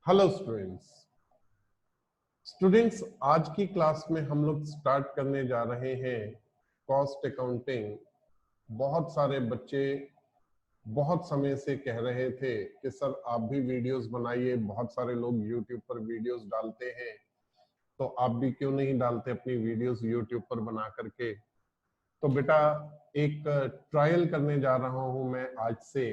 Hello students, आज की class में हम लोग स्टार्ट करने जा रहे हैं कॉस्ट अकाउंटिंग। बहुत सारे बच्चे बहुत समय से कह रहे थे कि सर आप भी वीडियोस बनाइए, बहुत सारे लोग यूट्यूब पर वीडियोस डालते हैं, तो आप भी क्यों नहीं डालते अपनी वीडियोस यूट्यूब पर बना करके। तो बेटा एक ट्रायल करने जा रहा हूं मैं आज से।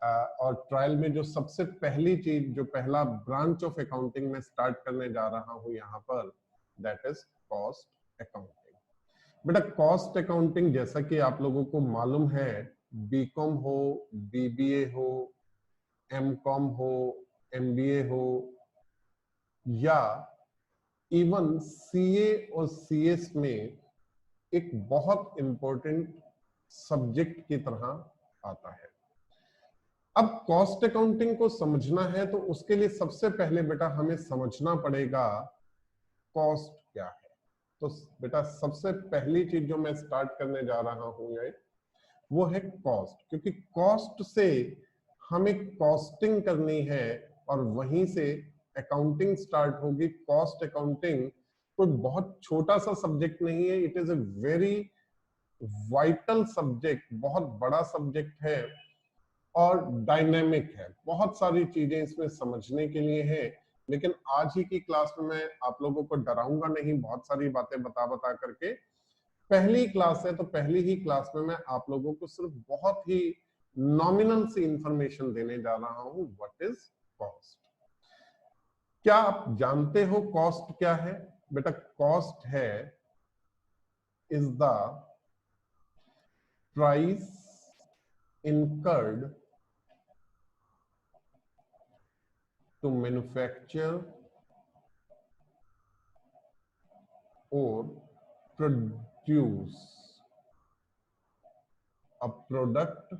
और ट्रायल में जो सबसे पहली चीज, जो पहला ब्रांच ऑफ अकाउंटिंग में स्टार्ट करने जा रहा हूं यहाँ पर, दैट इज कॉस्ट अकाउंटिंग। बेटा कॉस्ट अकाउंटिंग जैसा कि आप लोगों को मालूम है, बीकॉम हो, बीबीए हो, एमकॉम हो, एमबीए हो, या इवन सीए और सीएस में एक बहुत इंपॉर्टेंट सब्जेक्ट की तरह आता है। अब कॉस्ट अकाउंटिंग को समझना है तो उसके लिए सबसे पहले बेटा हमें समझना पड़ेगा कॉस्ट क्या है। तो बेटा सबसे पहली चीज जो मैं स्टार्ट करने जा रहा हूं वो है कॉस्ट, क्योंकि कॉस्ट से हमें कॉस्टिंग करनी है और वहीं से अकाउंटिंग स्टार्ट होगी। कॉस्ट अकाउंटिंग कोई बहुत छोटा सा सब्जेक्ट नहीं है, it is a very vital subject, बहुत बड़ा सब्जेक्ट है और डायनेमिक है। बहुत सारी चीजें इसमें समझने के लिए है, लेकिन आज ही की क्लास में मैं आप लोगों को डराऊंगा नहीं, बहुत सारी बातें बता बता करके। पहली क्लास है तो पहली ही क्लास में मैं आप लोगों को सिर्फ बहुत ही नॉमिनल सी इंफॉर्मेशन देने जा रहा हूं। What is cost? क्या आप जानते हो कॉस्ट क्या है? बेटा कॉस्ट है is the price incurred to manufacture or produce a product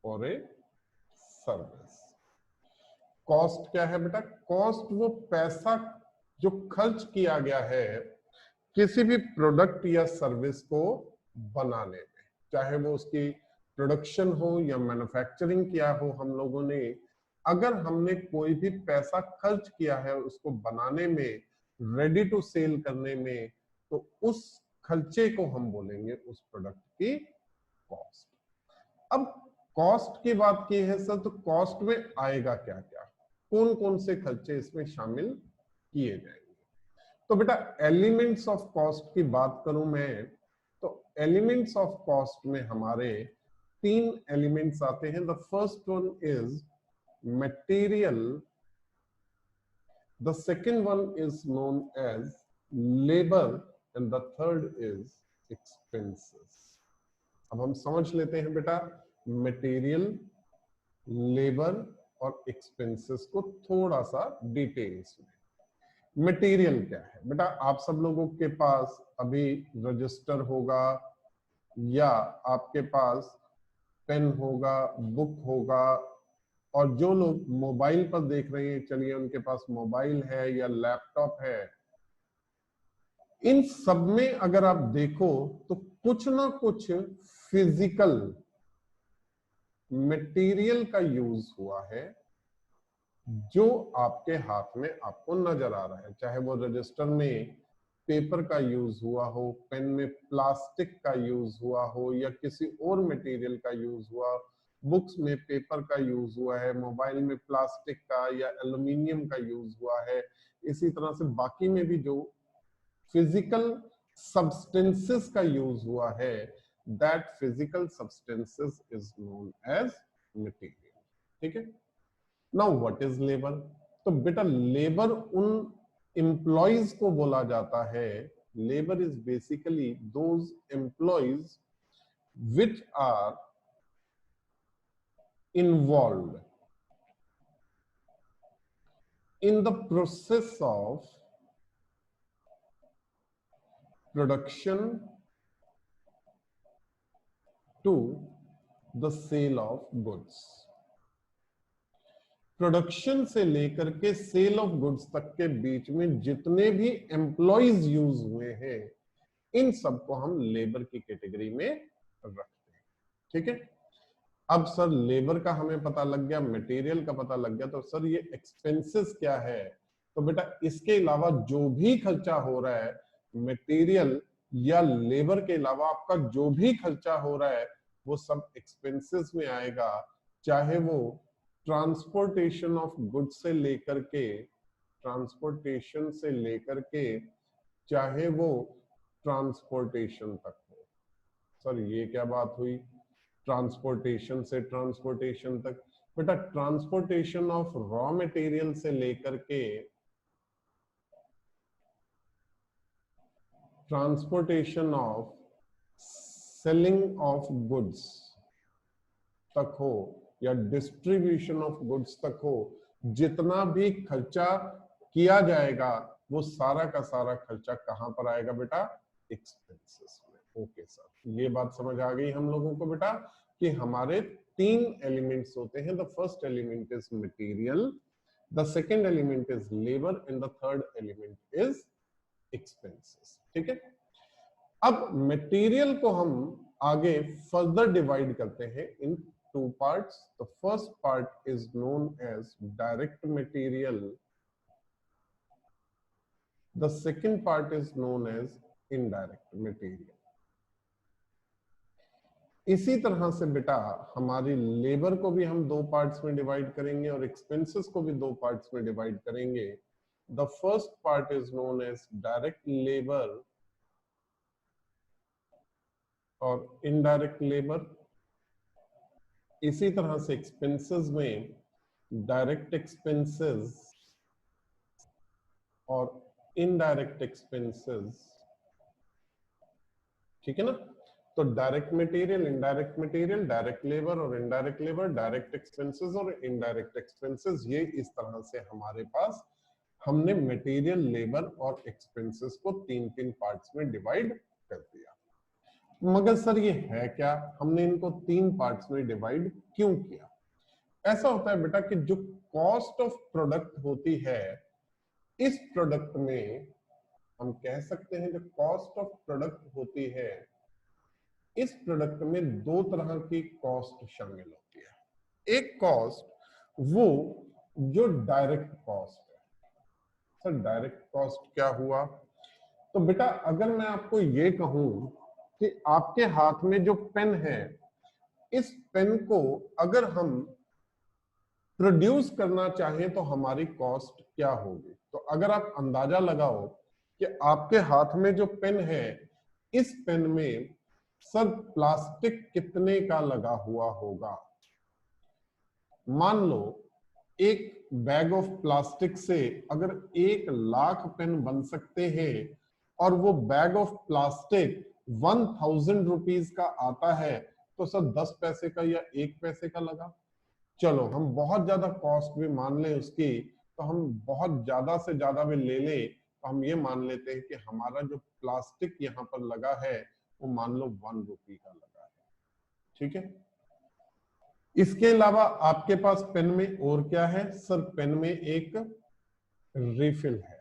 or a service। Cost क्या है बेटा? कॉस्ट वो पैसा जो खर्च किया गया है किसी भी प्रोडक्ट या सर्विस को बनाने में, चाहे वो उसकी प्रोडक्शन हो या मैन्युफैक्चरिंग किया हो हम लोगों ने। अगर हमने कोई भी पैसा खर्च किया है उसको बनाने में, रेडी टू सेल करने में, तो उस खर्चे को हम बोलेंगे उस प्रोडक्ट की कॉस्ट। अब कॉस्ट की बात की है सर, तो कॉस्ट में आएगा क्या क्या, कौन कौन से खर्चे इसमें शामिल किए जाएंगे? तो बेटा एलिमेंट्स ऑफ कॉस्ट की बात करूं मैं, तो एलिमेंट्स ऑफ कॉस्ट में हमारे तीन एलिमेंट्स आते हैं। The first one is material, the second one is known as labour and the third is expenses. अब हम समझ लेते हैं बेटा मटेरियल, लेबर और एक्सपेंसेस को थोड़ा सा डिटेल्स में। मटेरियल क्या है बेटा? आप सब लोगों के पास अभी रजिस्टर होगा, या आपके पास पेन होगा, बुक होगा, और जो लोग मोबाइल पर देख रहे हैं, चलिए उनके पास मोबाइल है या लैपटॉप है। इन सब में अगर आप देखो तो कुछ ना कुछ फिजिकल मटेरियल का यूज हुआ है जो आपके हाथ में आपको नजर आ रहा है। चाहे वो रजिस्टर में पेपर का यूज हुआ हो, पेन में प्लास्टिक का यूज हुआ हो, या किसी और मटेरियल का यूज हुआ, बुक्स में पेपर का यूज हुआ है, मोबाइल में प्लास्टिक का या एल्युमिनियम का यूज हुआ है। इसी तरह से बाकी में भी जो फिजिकल सब्सटेंसेस का यूज हुआ है, that physical substances is known as material. ठीक है। Now what is labour? तो बेटा लेबर उन एम्प्लॉइज को बोला जाता है। Labour is basically those employees which are involve in the process of production to the sale of goods. Production से लेकर के सेल ऑफ गुड्स तक के बीच में जितने भी एम्प्लॉइज यूज हुए हैं, इन सबको हम लेबर की कैटेगरी में रखते हैं। ठीक है। अब सर लेबर का हमें पता लग गया, मटेरियल का पता लग गया, तो सर ये एक्सपेंसेस क्या है? तो बेटा इसके अलावा जो भी खर्चा हो रहा है, मटेरियल या लेबर के अलावा आपका जो भी खर्चा हो रहा है वो सब एक्सपेंसेस में आएगा, चाहे वो ट्रांसपोर्टेशन ऑफ गुड्स से लेकर के, ट्रांसपोर्टेशन से लेकर के चाहे वो ट्रांसपोर्टेशन तक हो। सर ये क्या बात हुई, ट्रांसपोर्टेशन से ट्रांसपोर्टेशन तक? बेटा ट्रांसपोर्टेशन ऑफ रॉ मटेरियल से लेकर के transportation of selling of goods तक हो या डिस्ट्रीब्यूशन ऑफ गुड्स तक हो, जितना भी खर्चा किया जाएगा वो सारा का सारा खर्चा कहां पर आएगा बेटा? एक्सपेंसेस में। ओके सर, ये बात समझ आ गई हम लोगों को बेटा कि हमारे तीन एलिमेंट्स होते हैं। The first element is material, the second element is labour and the third element is expenses. ठीक है, अब मटेरियल को हम आगे फर्दर डिवाइड करते हैं इन two parts. The first part is known as direct material. The second part is known as indirect material. इसी तरह से बेटा हमारी लेबर को भी हम दो पार्ट्स में डिवाइड करेंगे और एक्सपेंसेस को भी दो पार्ट्स में डिवाइड करेंगे। The first part is known as direct labor और indirect labor। इसी तरह से एक्सपेंसेस में डायरेक्ट एक्सपेंसेस और इनडायरेक्ट एक्सपेंसेस। ठीक है ना, तो direct material, indirect material, direct labour और इनडायरेक्ट लेबर, डायरेक्ट एक्सपेंसेस और इनडायरेक्ट एक्सपेंसेस, ये इस तरह से हमारे पास हमने मटेरियल, लेबर और एक्सपेंसेस को तीन तीन पार्ट्स में डिवाइड कर दिया। मगर सर ये है क्या, हमने इनको तीन पार्ट्स में डिवाइड क्यों किया? ऐसा होता है बेटा कि जो कॉस्ट ऑफ प्रोडक्ट होती है, इस प्रोडक्ट में हम कह सकते हैं जो कॉस्ट ऑफ प्रोडक्ट होती है, इस प्रोडक्ट में दो तरह की कॉस्ट शामिल होती है। एक कॉस्ट वो जो डायरेक्ट कॉस्ट है। सर डायरेक्ट कॉस्ट क्या हुआ? तो बेटा अगर मैं आपको ये कहूं कि आपके हाथ में जो पेन है, इस पेन को अगर हम प्रोड्यूस करना चाहें तो हमारी कॉस्ट क्या होगी? तो अगर आप अंदाजा लगाओ कि आपके हाथ में जो पेन है, इस पेन में सर प्लास्टिक कितने का लगा हुआ होगा? मान लो एक बैग ऑफ प्लास्टिक से अगर 1,00,000 पेन बन सकते हैं और वो बैग ऑफ प्लास्टिक 1000 रुपीज का आता है, तो सर 10 पैसे का या 1 पैसे का लगा। चलो हम बहुत ज्यादा कॉस्ट भी मान लें उसकी, तो हम बहुत ज्यादा से ज्यादा भी ले लें तो हम ये मान लेते हैं कि हमारा जो प्लास्टिक यहाँ पर लगा है वो मान लो 1 रुपये का लगा है। ठीक है, इसके अलावा आपके पास पेन में और क्या है? सर पेन में एक रिफिल है,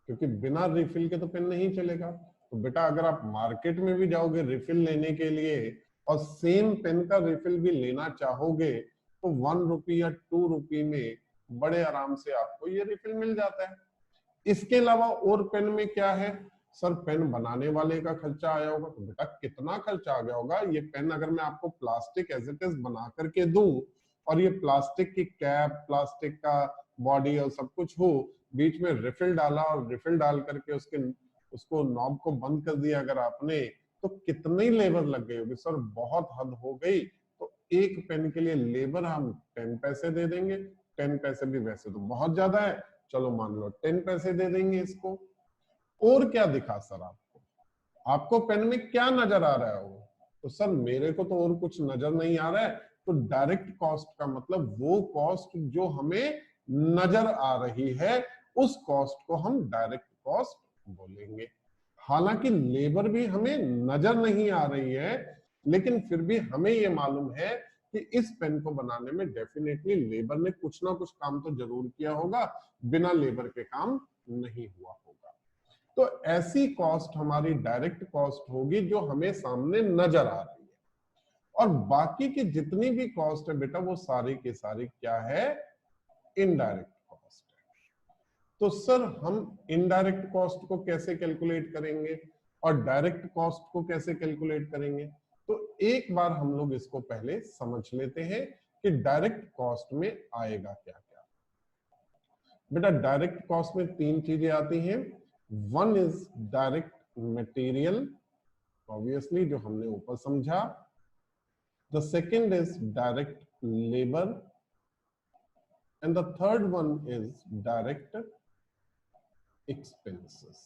क्योंकि बिना रिफिल के तो पेन नहीं चलेगा। तो बेटा अगर आप मार्केट में भी जाओगे रिफिल लेने के लिए और सेम पेन का रिफिल भी लेना चाहोगे तो 1 रुपये या 2 रुपये में बड़े आराम से आपको ये रिफिल मिल जाता है। इसके अलावा और पेन में क्या है? सर पेन बनाने वाले का खर्चा आया होगा। तो बेटा कितना खर्चा आ गया होगा? ये पेन अगर मैं आपको प्लास्टिक एज इट इज बना करके दूं और ये प्लास्टिक की कैप, प्लास्टिक का बॉडी और सब कुछ हो, बीच में रिफिल डाला और रिफिल डाल करके उसको नॉब को बंद कर दिया अगर आपने, तो कितनी लेबर लग गई होगी? सर बहुत हद हो गई। तो एक पेन के लिए लेबर हम 10 पैसे दे देंगे। 10 पैसे भी वैसे तो बहुत ज्यादा है, चलो मान लो 10 पैसे दे देंगे इसको। और क्या दिखा सर आपको? आपको पेन में क्या नजर आ रहा है वो? तो सर मेरे को तो और कुछ नजर नहीं आ रहा है। तो डायरेक्ट कॉस्ट का मतलब वो कॉस्ट जो हमें नजर आ रही है, उस कॉस्ट को हम डायरेक्ट कॉस्ट बोलेंगे। हालांकि लेबर भी हमें नजर नहीं आ रही है, लेकिन फिर भी हमें ये मालूम है कि इस पेन को बनाने में डेफिनेटली लेबर ने कुछ ना कुछ काम तो जरूर किया होगा, बिना लेबर के काम नहीं हुआ होगा। तो ऐसी कॉस्ट हमारी डायरेक्ट कॉस्ट होगी जो हमें सामने नजर आ रही है। और बाकी की जितनी भी कॉस्ट है बेटा वो सारी की सारी क्या है, इनडायरेक्ट कॉस्ट है। तो सर हम इनडायरेक्ट कॉस्ट को कैसे कैलकुलेट करेंगे और डायरेक्ट कॉस्ट को कैसे कैलकुलेट करेंगे? तो एक बार हम लोग इसको पहले समझ लेते हैं कि डायरेक्ट कॉस्ट में आएगा क्या क्या। बेटा डायरेक्ट कॉस्ट में तीन चीजें आती हैं। One is direct material, obviously जो हमने ऊपर समझा। The second is direct labour and the third one is direct expenses.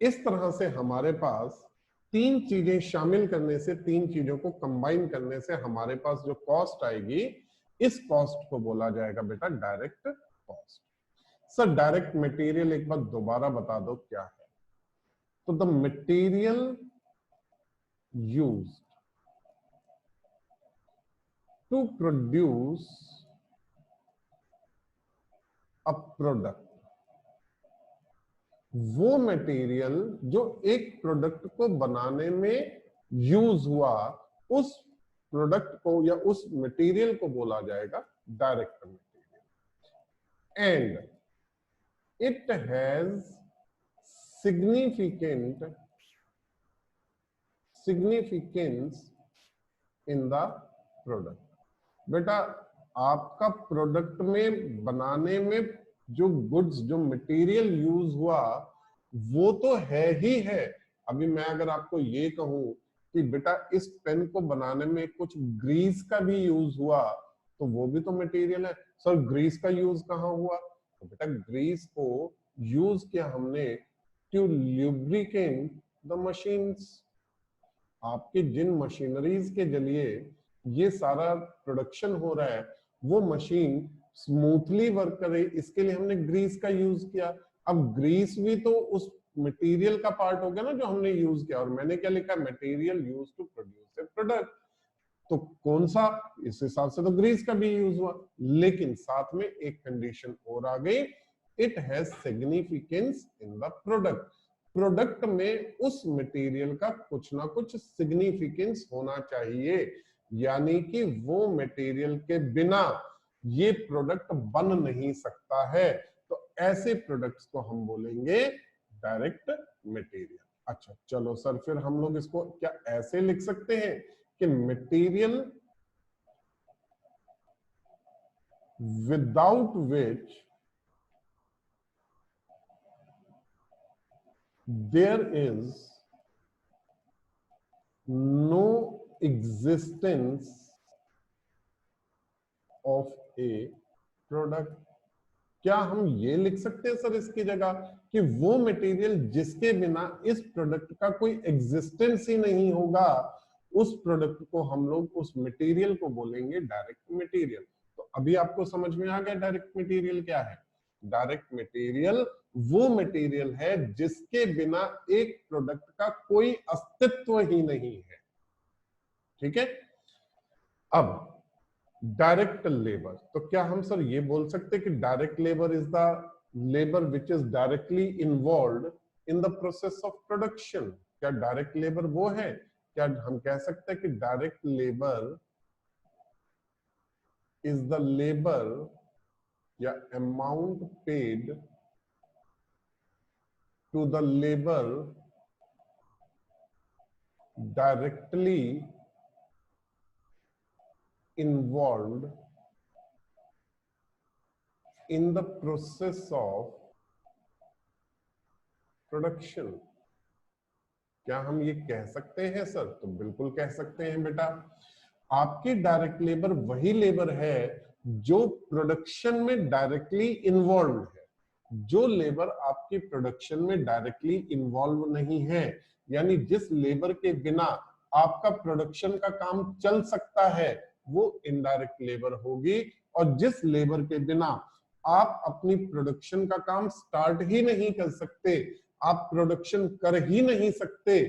इस तरह से हमारे पास तीन चीजें शामिल करने से, तीन चीजों को कंबाइन करने से हमारे पास जो कॉस्ट आएगी, इस कॉस्ट को बोला जाएगा बेटा direct cost. Sir direct material एक बार दोबारा बता दो क्या है? तो the material used to produce a product, वो मटेरियल जो एक प्रोडक्ट को बनाने में यूज हुआ, उस प्रोडक्ट को या उस मटेरियल को बोला जाएगा direct material. And it has significance in the product. बेटा आपका प्रोडक्ट में बनाने में जो गुड्स, जो मटेरियल यूज हुआ, वो तो है ही है। अभी मैं अगर आपको ये कहूं कि बेटा इस पेन को बनाने में कुछ ग्रीस का भी यूज हुआ, तो वो भी तो मटेरियल है। सर ग्रीस का यूज कहाँ हुआ? तो बेटा ग्रीस को यूज किया हमने टू ल्यूब्रिकेट द मशीन्स। आपके जिन मशीनरीज के जरिए ये सारा प्रोडक्शन हो रहा है, वो मशीन स्मूथली वर्क करे, इसके लिए हमने ग्रीस का यूज किया। अब ग्रीस भी तो उस मटेरियल का पार्ट हो गया ना जो हमने यूज किया। और मैंने क्या लिखा? Material use to produce a product. तो कौन सा? इस हिसाब से तो ग्रीस का भी यूज हुआ, लेकिन साथ में एक कंडीशन और आ गई, it has significance in the product. Product में उस मटेरियल का कुछ ना कुछ सिग्निफिकेंस होना चाहिए, यानी कि वो मटेरियल के बिना ये प्रोडक्ट बन नहीं सकता है। तो ऐसे प्रोडक्ट्स को हम बोलेंगे डायरेक्ट मटेरियल। अच्छा चलो सर, फिर हम लोग इसको क्या ऐसे लिख सकते हैं कि material without which there is no existence of a product। क्या हम ये लिख सकते हैं सर इसकी जगह कि वो मटेरियल जिसके बिना इस प्रोडक्ट का कोई एग्जिस्टेंस ही नहीं होगा, उस प्रोडक्ट को हम लोग, उस मटेरियल को बोलेंगे डायरेक्ट मटेरियल। तो अभी आपको समझ में आ गया डायरेक्ट मटेरियल क्या है? डायरेक्ट मटेरियल वो मटेरियल है जिसके बिना एक प्रोडक्ट का कोई अस्तित्व ही नहीं है। ठीक है। अब डायरेक्ट लेबर, तो क्या हम सर ये बोल सकते कि direct labour is the labour which is directly involve in the process of production? क्या डायरेक्ट लेबर वो है? क्या हम कह सकते हैं कि direct labour is the labour या amount paid to the labor directly involved in the process of production? क्या हम ये कह सकते हैं सर? तो बिल्कुल कह सकते हैं बेटा। आपकी डायरेक्ट लेबर वही लेबर है जो प्रोडक्शन में डायरेक्टली इन्वॉल्व है। जो लेबर आपकी प्रोडक्शन में डायरेक्टली इन्वॉल्व नहीं है, यानी जिस लेबर के बिना आपका प्रोडक्शन का काम चल सकता है, वो इनडायरेक्ट लेबर होगी। और जिस लेबर के बिना आप अपनी प्रोडक्शन का काम स्टार्ट ही नहीं कर सकते, आप प्रोडक्शन कर ही नहीं सकते,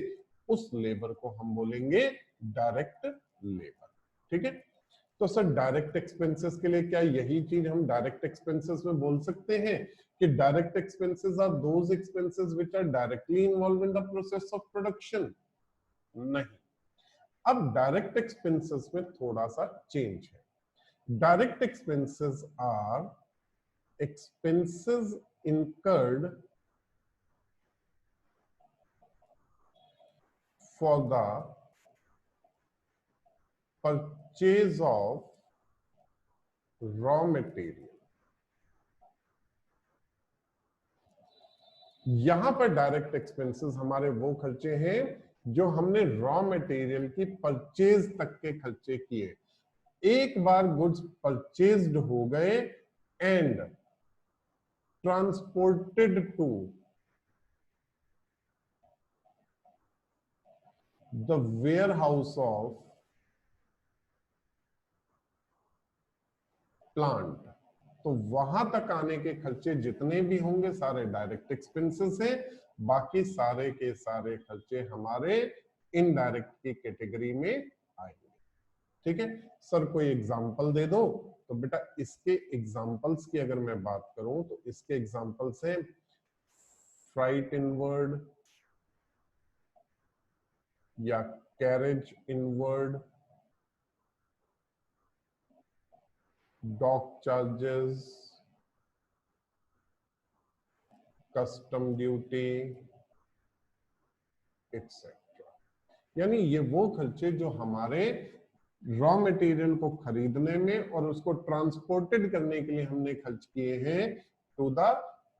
उस लेबर को हम बोलेंगे डायरेक्ट लेबर। ठीक है। तो सर डायरेक्ट एक्सपेंसेस के लिए क्या यही चीज हम डायरेक्ट एक्सपेंसेस में बोल सकते हैं कि direct expenses are those expenses which are directly involve in the process of production? नहीं। अब डायरेक्ट एक्सपेंसेस में थोड़ा सा चेंज है। Direct expenses are expenses incurred for the purchase of raw material। यहां पर डायरेक्ट एक्सपेंसेस हमारे वो खर्चे हैं जो हमने रॉ मटेरियल की परचेज तक के खर्चे किए। एक बार गुड्स परचेज्ड हो गए and transported to the warehouse of plant, तो वहां तक आने के खर्चे जितने भी होंगे सारे डायरेक्ट एक्सपेंसेस हैं। बाकी सारे के सारे खर्चे हमारे इनडायरेक्ट की कैटेगरी में आएंगे। ठीक है सर, कोई एग्जांपल दे दो। तो बेटा इसके एग्जांपल्स की अगर मैं बात करूं तो इसके एग्जांपल्स हैं फ्राइट इनवर्ड या carriage inward, dock charges, custom duty etcetera. यानी ये वो खर्चे जो हमारे रॉ मटेरियल को खरीदने में और उसको ट्रांसपोर्टेड करने के लिए हमने खर्च किए हैं to the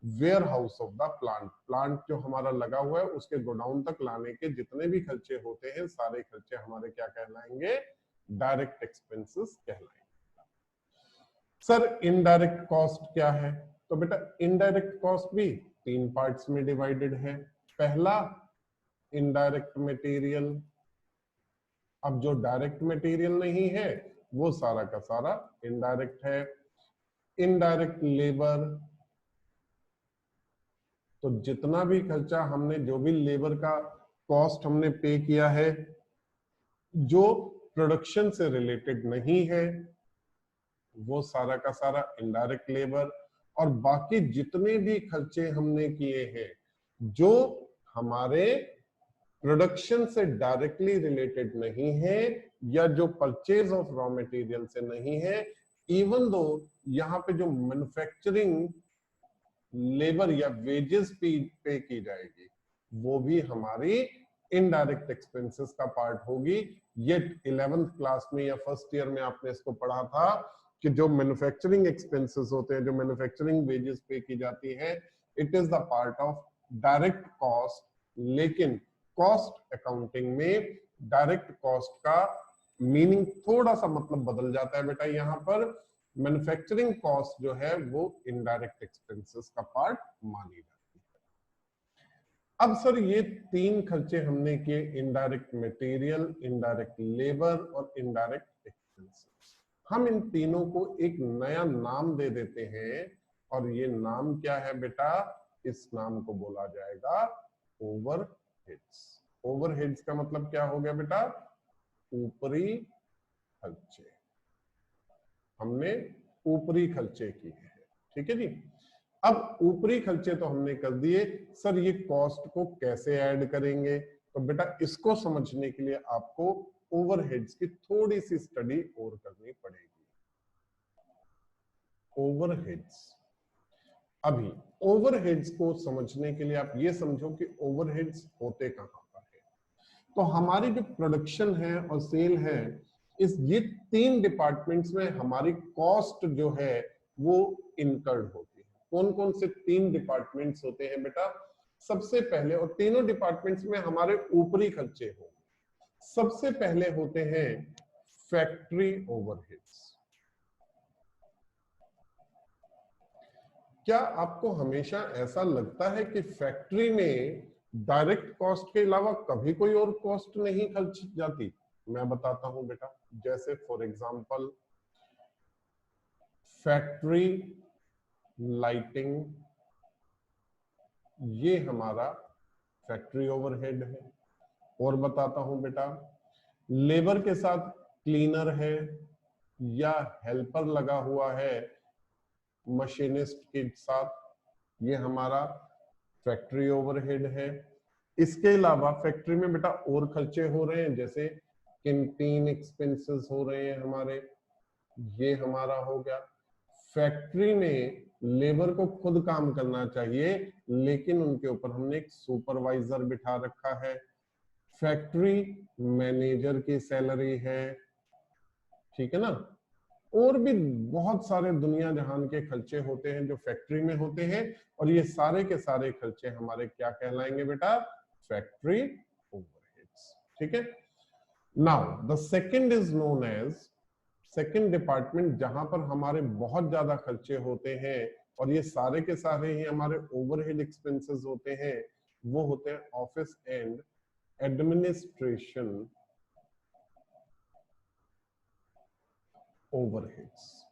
warehouse of the plant. Plant जो हमारा लगा हुआ है उसके गोडाउन तक लाने के जितने भी खर्चे होते हैं सारे खर्चे हमारे क्या कहलाएंगे? डायरेक्ट एक्सपेंसेस कहलाएंगे। सर इनडायरेक्ट कॉस्ट क्या है? तो बेटा इनडायरेक्ट कॉस्ट भी 3 पार्ट्स में डिवाइडेड है। पहला इनडायरेक्ट मटेरियल। अब जो डायरेक्ट मटेरियल नहीं है वो सारा का सारा इनडायरेक्ट है। इनडायरेक्ट लेबर, तो जितना भी खर्चा हमने जो भी लेबर का कॉस्ट हमने पे किया है जो प्रोडक्शन से रिलेटेड नहीं है वो सारा का सारा इनडायरेक्ट लेबर। और बाकी जितने भी खर्चे हमने किए हैं जो हमारे प्रोडक्शन से डायरेक्टली रिलेटेड नहीं है या जो परचेज ऑफ रॉ मटेरियल से नहीं है, इवन दो यहाँ पे जो मैन्युफैक्चरिंग लेबर या वेजेस पे की जाएगी वो भी हमारी इनडायरेक्ट एक्सपेंसेस का पार्ट होगी। ये 11th क्लास में या फर्स्ट ईयर में आपने इसको पढ़ा था कि जो मैन्युफैक्चरिंग एक्सपेंसेस होते हैं, जो मैन्युफैक्चरिंग वेजेस पे की जाती है, it is the part of direct cost. लेकिन कॉस्ट अकाउंटिंग में डायरेक्ट कॉस्ट का मीनिंग थोड़ा सा मतलब बदल जाता है बेटा। यहाँ पर मैन्युफैक्चरिंग कॉस्ट जो है वो इनडायरेक्ट एक्सपेंसेस का पार्ट मानी जाती है। अब सर ये 3 खर्चे हमने किए, इनडायरेक्ट मटेरियल, इनडायरेक्ट लेबर और इनडायरेक्ट एक्सपेंसेस। हम इन तीनों को एक नया नाम दे देते हैं और ये नाम क्या है बेटा? इस नाम को बोला जाएगा ओवरहेड्स। ओवरहेड्स का मतलब क्या हो गया बेटा? ऊपरी खर्चे। हमने ऊपरी खर्चे किए हैं। ठीक है जी। अब ऊपरी खर्चे तो हमने कर दिए, सर ये कॉस्ट को कैसे ऐड करेंगे? तो बेटा इसको समझने के लिए आपको ओवरहेड्स की थोड़ी सी स्टडी और करनी पड़ेगी। ओवरहेड्स, अभी ओवरहेड्स को समझने के लिए आप ये समझो कि ओवरहेड्स होते कहां पर है। तो हमारी जो प्रोडक्शन है और सेल है, इस ये 3 डिपार्टमेंट्स में हमारी कॉस्ट जो है वो इनकर्ड होती है। कौन कौन से 3 डिपार्टमेंट्स होते हैं बेटा? सबसे पहले, और तीनों डिपार्टमेंट्स में हमारे ऊपरी खर्चे होंगे। सबसे पहले होते हैं फैक्ट्री ओवरहेड्स। क्या आपको हमेशा ऐसा लगता है कि फैक्ट्री में डायरेक्ट कॉस्ट के अलावा कभी कोई और कॉस्ट नहीं खर्च जाती? मैं बताता हूं बेटा। जैसे फॉर एग्जांपल फैक्ट्री लाइटिंग, ये हमारा फैक्ट्री ओवरहेड है। और बताता हूं बेटा, लेबर के साथ क्लीनर है या हेल्पर लगा हुआ है मशीनिस्ट के साथ, ये हमारा फैक्ट्री ओवरहेड है। इसके अलावा फैक्ट्री में बेटा और खर्चे हो रहे हैं, जैसे कैंटीन एक्सपेंसेस हो रहे हैं हमारे, ये हमारा हो गया। फैक्ट्री में लेबर को खुद काम करना चाहिए, लेकिन उनके ऊपर हमने एक सुपरवाइजर बिठा रखा है। फैक्ट्री मैनेजर की सैलरी है, ठीक है ना। और भी बहुत सारे दुनिया जहान के खर्चे होते हैं जो फैक्ट्री में होते हैं, और ये सारे के सारे खर्चे हमारे क्या कहलाएंगे बेटा? फैक्ट्री ओवरहेड्स, ठीक है। Now the second is known as, second department जहां पर हमारे बहुत ज्यादा खर्चे होते हैं और ये सारे के सारे ही हमारे ओवरहेड एक्सपेंसेस होते हैं, वो होते हैं office and administration overheads.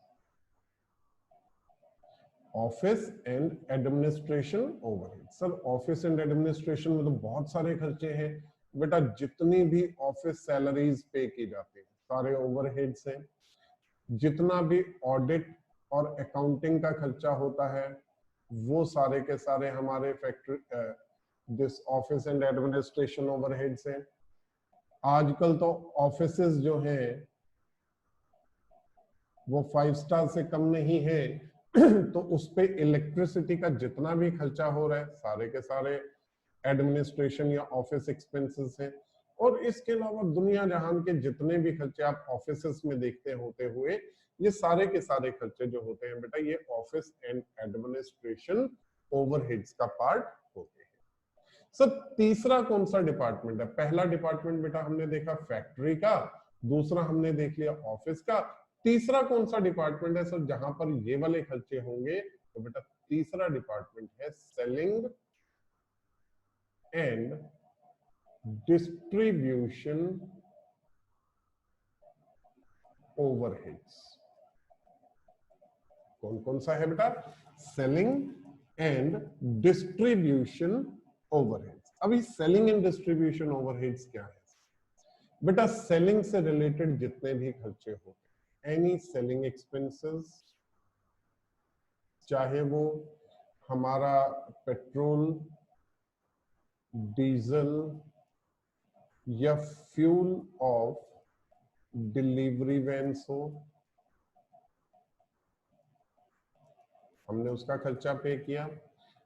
Office and administration overhead. Sir office and administration में तो बहुत सारे खर्चे हैं बेटा, जितनी भी ऑफिस सैलरीज पे की जाती है सारे ओवरहेड्स हैं। जितना भी ऑडिट और अकाउंटिंग का खर्चा होता है वो सारे के सारे हमारे factory this office and administration overheads हैं। आजकल तो ऑफिसेस जो हैं वो 5 स्टार से कम नहीं है तो उस पे इलेक्ट्रिसिटी का जितना भी खर्चा हो रहा है सारे के सारे एडमिनिस्ट्रेशन या ऑफिस एक्सपेंसेस हैं। और इसके अलावा दुनिया जहान के जितने भी खर्चे आप ऑफिसेस में देखते होते हुए, ये सारे के सारे खर्चे जो होते हैं बेटा, ये ऑफिस एंड एडमिनिस्ट्रेशन ओवरहेड्स का पार्ट होते हैं। सर तीसरा कौन सा डिपार्टमेंट है? पहला डिपार्टमेंट बेटा हमने देखा फैक्ट्री का, दूसरा हमने देख लिया ऑफिस का, तीसरा कौन सा डिपार्टमेंट है सर जहां पर ये वाले खर्चे होंगे? तो बेटा तीसरा डिपार्टमेंट है सेलिंग एंड डिस्ट्रीब्यूशन ओवरहेड्स। कौन कौन सा है बेटा? Selling and distribution overheads. अभी सेलिंग एंड डिस्ट्रीब्यूशन ओवरहेड्स क्या है बेटा? सेलिंग से रिलेटेड जितने भी खर्चे होते हैं, एनी सेलिंग एक्सपेंसेस, चाहे वो हमारा पेट्रोल, डीजल या फ्यूल ऑफ डिलीवरी वैन्स हो, हमने उसका खर्चा पे किया।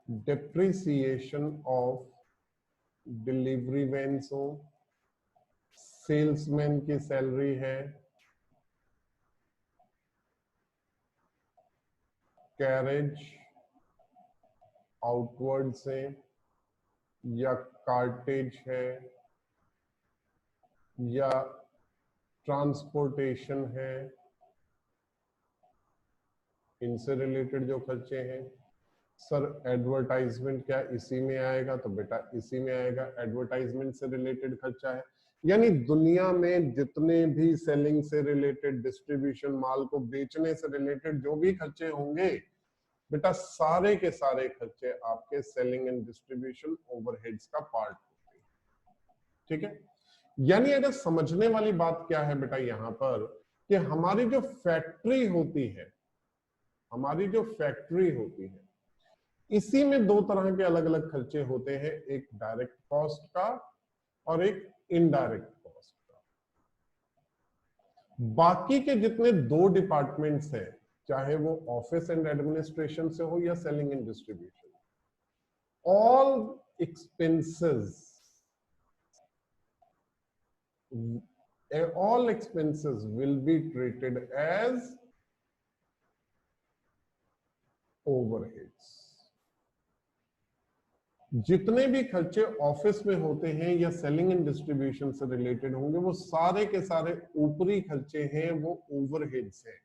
डिप्रिसिएशन ऑफ डिलीवरी वैन्स हो, सेल्समैन की सैलरी है, कैरेज आउटवर्ड से या कार्टेज है या ट्रांसपोर्टेशन है, इनसे रिलेटेड जो खर्चे हैं। सर एडवर्टाइजमेंट क्या इसी में आएगा? तो बेटा इसी में आएगा, एडवर्टाइजमेंट से रिलेटेड खर्चा है। यानी दुनिया में जितने भी सेलिंग से रिलेटेड, डिस्ट्रीब्यूशन, माल को बेचने से रिलेटेड जो भी खर्चे होंगे बेटा, सारे के सारे खर्चे आपके सेलिंग एंड डिस्ट्रीब्यूशन ओवरहेड्स का पार्ट होते हैं, ठीक है। यानी अगर समझने वाली बात क्या है बेटा यहां पर, कि हमारी जो फैक्ट्री होती है, हमारी जो फैक्ट्री होती है, इसी में दो तरह के अलग अलग खर्चे होते हैं, एक डायरेक्ट कॉस्ट का और एक इनडायरेक्ट कॉस्ट का। बाकी के जितने दो डिपार्टमेंट्स हैं, चाहे वो ऑफिस एंड एडमिनिस्ट्रेशन से हो या selling and distribution, all expenses will be treated as overheads। जितने भी खर्चे ऑफिस में होते हैं या सेलिंग एंड डिस्ट्रीब्यूशन से रिलेटेड होंगे, वो सारे के सारे ऊपरी खर्चे हैं, वो ओवरहेड्स हैं।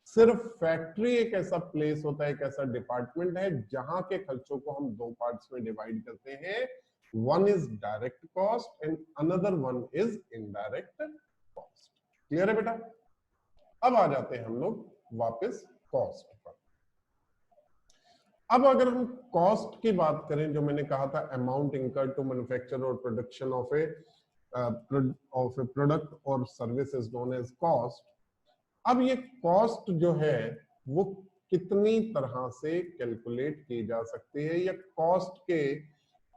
सिर्फ फैक्ट्री एक ऐसा प्लेस होता है, एक ऐसा डिपार्टमेंट है जहां के खर्चों को हम दो पार्ट्स में डिवाइड करते हैं। One is direct cost and another one is indirect cost. Clear है बेटा? अब आ जाते हैं हम लोग वापस कॉस्ट पर। अब अगर हम कॉस्ट की बात करें, जो मैंने कहा था अमाउंट इनकर्ड टू मैन्युफैक्चर और प्रोडक्शन ऑफ ए प्रोडक्ट और service is known as cost. अब ये कॉस्ट जो है वो कितनी तरह से कैलकुलेट की जा सकती है, या कॉस्ट के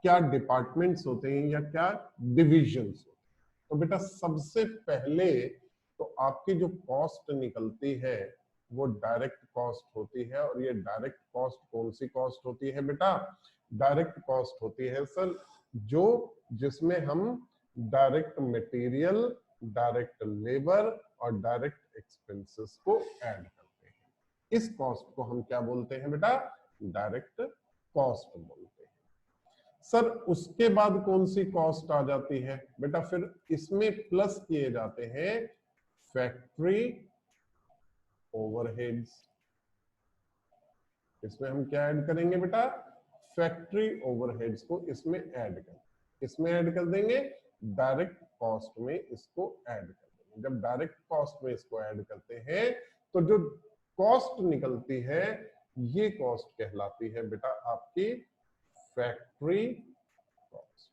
क्या डिपार्टमेंट्स होते हैं या क्या डिविजन्स होते हैं? तो बेटा सबसे पहले तो आपकी जो कॉस्ट निकलती है वो डायरेक्ट कॉस्ट होती है। और ये डायरेक्ट कॉस्ट कौन सी कॉस्ट होती है बेटा? डायरेक्ट कॉस्ट होती है सर जो जिसमें हम डायरेक्ट मटेरियल, डायरेक्ट लेबर और डायरेक्ट एक्सपेंसेस को ऐड करते हैं। इस कॉस्ट को हम क्या बोलते हैं बेटा? डायरेक्ट कॉस्ट बोलते हैं। सर उसके बाद कौन सी कॉस्ट आ जाती है बेटा? फिर इसमें प्लस किए जाते हैं फैक्ट्री ओवरहेड्स। इसमें हम क्या ऐड करेंगे बेटा? फैक्ट्री ओवरहेड्स को इसमें ऐड कर देंगे, डायरेक्ट कॉस्ट में इसको ऐड कर देंगे। जब डायरेक्ट कॉस्ट में इसको ऐड करते हैं तो जो कॉस्ट निकलती है ये कॉस्ट कहलाती है बेटा आपकी फैक्ट्री कॉस्ट।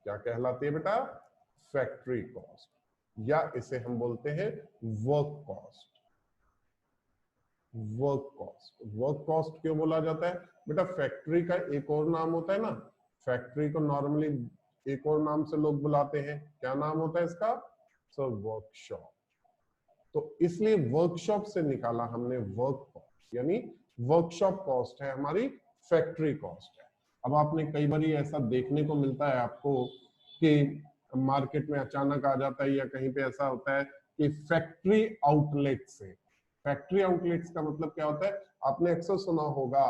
क्या कहलाती है बेटा? फैक्ट्री कॉस्ट, या इसे हम बोलते हैं वर्क कॉस्ट। वर्क कॉस्ट क्यों बोला जाता है बेटा? फैक्ट्री का एक और नाम होता है ना, फैक्ट्री को नॉर्मली एक और नाम से लोग बुलाते हैं। क्या नाम होता है इसका? Sir workshop. तो इसलिए वर्कशॉप से निकाला हमने वर्क कॉस्ट, यानी वर्कशॉप कॉस्ट है हमारी फैक्ट्री कॉस्ट है। अब आपने कई बार ऐसा देखने को मिलता है आपको कि मार्केट में अचानक आ जाता है या कहीं पे ऐसा होता है कि फैक्ट्री आउटलेट से। फैक्ट्री आउटलेट्स का मतलब क्या होता है? आपने अक्सर सुना होगा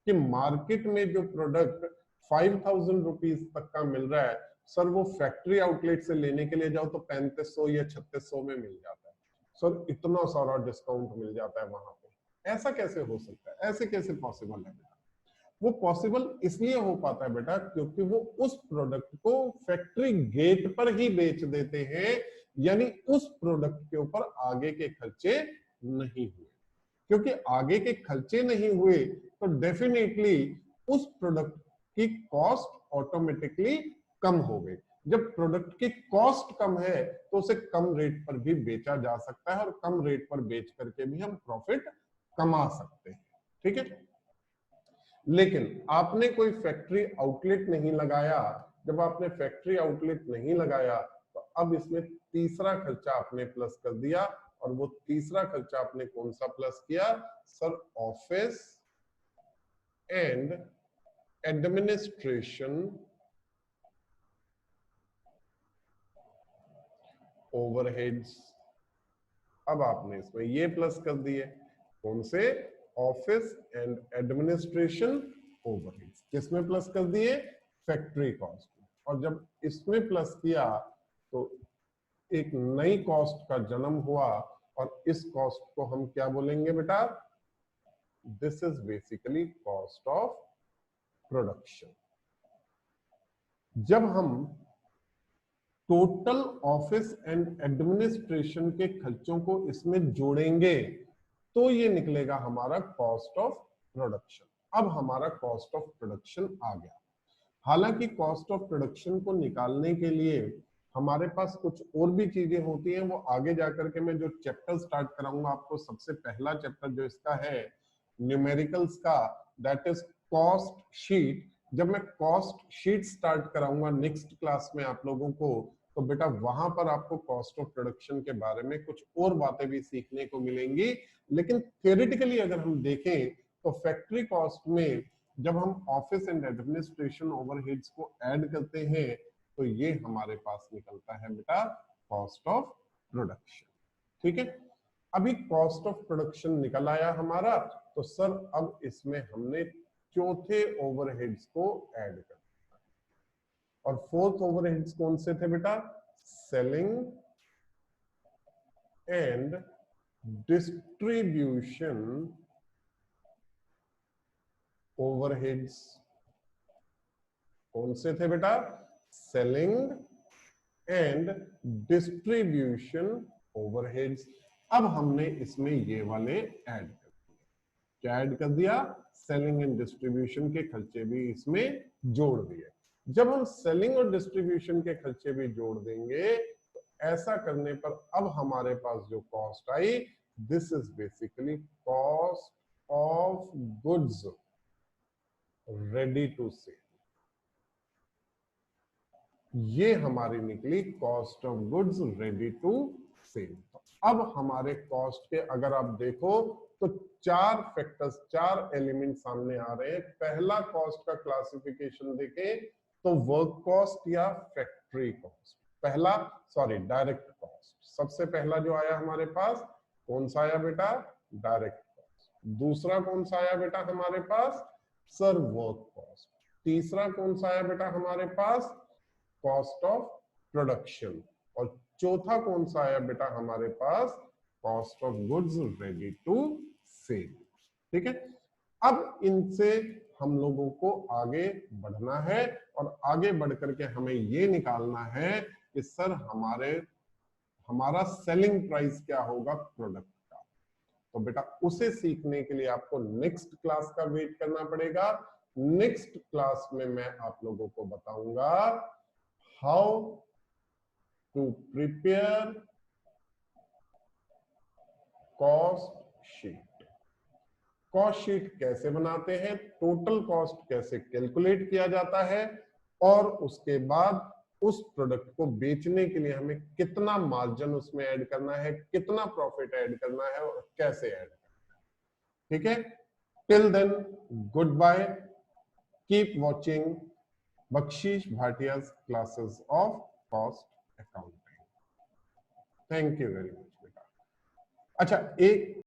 कि मार्केट में जो प्रोडक्ट 5000 रुपीज तक का मिल रहा है सर वो फैक्ट्री आउटलेट से लेने के लिए जाओ तो 3500 या 3600 में मिल जाता है। सर इतना सारा डिस्काउंट मिल जाता है वहां पे। ऐसा कैसे हो सकता है? ऐसे कैसे पॉसिबल है बेटा? वो पॉसिबल इसलिए हो पाता है बेटा क्योंकि वो उस प्रोडक्ट को फैक्ट्री गेट पर ही बेच देते हैं, यानी उस प्रोडक्ट के ऊपर आगे के खर्चे नहीं हुए। क्योंकि आगे के खर्चे नहीं हुए तो डेफिनेटली उस प्रोडक्ट की कॉस्ट ऑटोमेटिकली कम हो गई। जब प्रोडक्ट की कॉस्ट कम है तो उसे कम रेट पर भी बेचा जा सकता है और कम रेट पर बेच करके भी हम प्रॉफिट कमा सकते हैं। ठीक है, लेकिन आपने कोई फैक्ट्री आउटलेट नहीं लगाया। जब आपने फैक्ट्री आउटलेट नहीं लगाया तो अब इसमें तीसरा खर्चा आपने प्लस कर दिया। और वो तीसरा खर्चा आपने कौन सा प्लस किया? Sir office and administration overheads. अब आपने इसमें ये प्लस कर दिए, कौन से? Office and administration overheads. किसमें प्लस कर दिए? Factory cost. और जब इसमें प्लस किया तो एक नई कॉस्ट का जन्म हुआ और इस कॉस्ट को हम क्या बोलेंगे बेटा? This is basically cost of production. जब हम टोटल ऑफिस एंड एडमिनिस्ट्रेशन के खर्चों को इसमें जोड़ेंगे तो ये निकलेगा हमारा कॉस्ट ऑफ प्रोडक्शन। अब हमारा कॉस्ट ऑफ प्रोडक्शन आ गया। हालांकि कॉस्ट ऑफ प्रोडक्शन को निकालने के लिए हमारे पास कुछ और भी चीजें होती हैं, वो आगे जाकर के मैं जो चैप्टर स्टार्ट कराऊंगा आपको, सबसे पहला चैप्टर जो इसका है न्यूमेरिकल्स का, दैट इज कॉस्ट शीट। जब मैं कॉस्ट शीट स्टार्ट कराऊंगा नेक्स्ट क्लास में आप लोगों को, तो बेटा वहां पर आपको कॉस्ट ऑफ प्रोडक्शन के बारे में कुछ और बातें भी सीखने को मिलेंगी। लेकिन थियोरेटिकली अगर हम देखें तो फैक्ट्री कॉस्ट में जब हम ऑफिस एंड एडमिनिस्ट्रेशन ओवरहेड्स को ऐड करते हैं तो ये हमारे पास निकलता है बेटा कॉस्ट ऑफ प्रोडक्शन। ठीक है, अभी कॉस्ट ऑफ प्रोडक्शन निकल आया हमारा, तो सर अब इसमें हमने चौथे ओवरहेड्स को ऐड कर दिया। और फोर्थ ओवरहेड्स कौन से थे बेटा? Selling and distribution overheads. कौन से थे बेटा? Selling and distribution overheads. अब हमने इसमें ये वाले ऐड कर दिए। क्या ऐड कर दिया? सेलिंग एंड डिस्ट्रीब्यूशन के खर्चे भी इसमें जोड़ दिए। जब हम सेलिंग और डिस्ट्रीब्यूशन के खर्चे भी जोड़ देंगे तो ऐसा करने पर अब हमारे पास जो कॉस्ट आई, this is basically cost of goods ready to sell. ये हमारी निकली cost of goods ready to sell. अब हमारे कॉस्ट के अगर आप देखो तो चार फैक्टर्स, चार एलिमेंट सामने आ रहे हैं। पहला कॉस्ट का क्लासिफिकेशन देखें तो वर्क कॉस्ट या फैक्ट्री कॉस्ट, पहला सॉरी डायरेक्ट कॉस्ट। सबसे पहला जो आया हमारे पास कौन सा आया बेटा? Direct cost. दूसरा कौन सा आया बेटा हमारे पास? Sir work cost. तीसरा कौन सा आया बेटा हमारे पास? Cost of production. और चौथा कौन सा आया बेटा हमारे पास? Cost of goods ready to sell. ठीक है, अब इनसे हम लोगों को आगे बढ़ना है और आगे बढ़ करके हमें ये निकालना है कि सर हमारा सेलिंग प्राइस क्या होगा प्रोडक्ट का। तो बेटा उसे सीखने के लिए आपको नेक्स्ट क्लास का वेट करना पड़ेगा। नेक्स्ट क्लास में मैं आप लोगों को बताऊंगा how to prepare cost sheet. Cost sheet कैसे बनाते हैं, टोटल कॉस्ट कैसे कैलकुलेट किया जाता है, और उसके बाद उस प्रोडक्ट को बेचने के लिए हमें कितना मार्जिन उसमें ऐड करना है, कितना प्रॉफिट ऐड करना है और कैसे ऐड करना है। ठीक है, till then good bye, keep watching Bakhshish Bhatia's classes of cost accounting. Thank you very much बेटा। अच्छा, एक